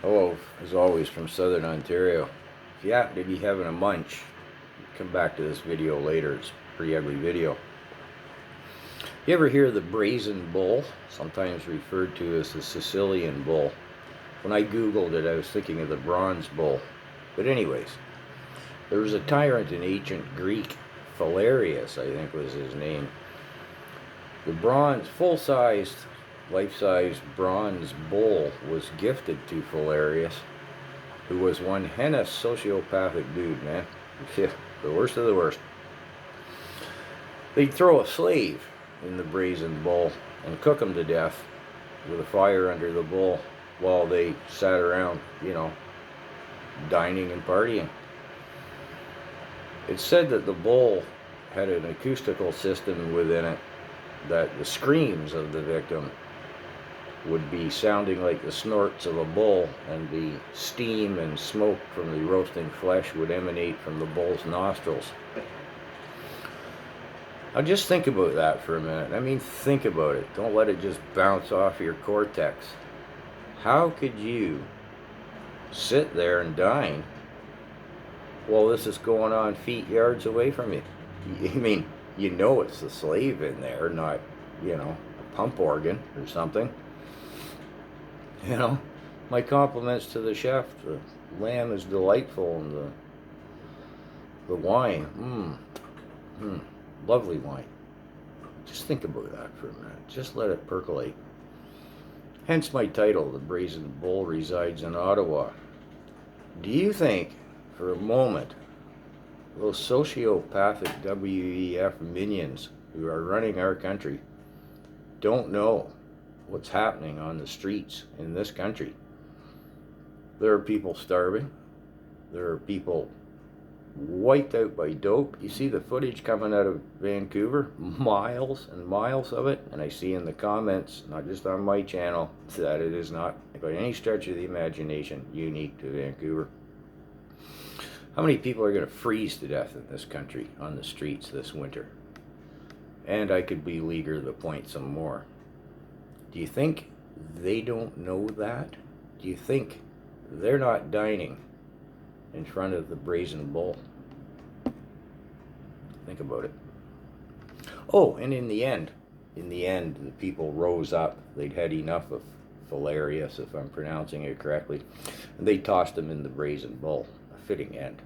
Hello, as always, from Southern Ontario. If you happen to be having a munch, come back to this video later. It's a pretty ugly video. You ever hear of the Brazen Bull, sometimes referred to as the Sicilian Bull? When I googled it, I was thinking of the Bronze Bull. But anyways, there was a tyrant in ancient Greek, Philarius, I think was his name. The bronze, full-sized, life-size bronze bull was gifted to Philarius, who was one heinous sociopathic dude, man. The worst of the worst. They'd throw a slave in the brazen bull and cook him to death with a fire under the bull while they sat around, dining and partying. It's said that the bull had an acoustical system within it that the screams of the victim would be sounding like the snorts of a bull, and the steam and smoke from the roasting flesh would emanate from the bull's nostrils. Now just think about that for a minute. I mean, think about it. Don't let it just bounce off your cortex. How could you sit there and dine while this is going on feet, yards away from you? I mean, it's the slave in there, not, a pump organ or something. My compliments to the chef. The lamb is delightful, and the wine, lovely wine. Just think about that for a minute. Just let it percolate. Hence my title, The Brazen Bull Resides in Ottawa. Do you think, for a moment, those sociopathic WEF minions who are running our country don't know what's happening on the streets in this country? There are people starving. There are people wiped out by dope. You see the footage coming out of Vancouver, miles and miles of it, and I see in the comments, not just on my channel, that it is not by any stretch of the imagination unique to Vancouver. How many people are going to freeze to death in this country on the streets this winter? And I could be eager to point some more. Do you think they don't know that? Do you think they're not dining in front of the Brazen Bull? Think about it. Oh, and in the end, the people rose up. They'd had enough of Philarius, if I'm pronouncing it correctly, and they tossed him in the Brazen Bull. A fitting end.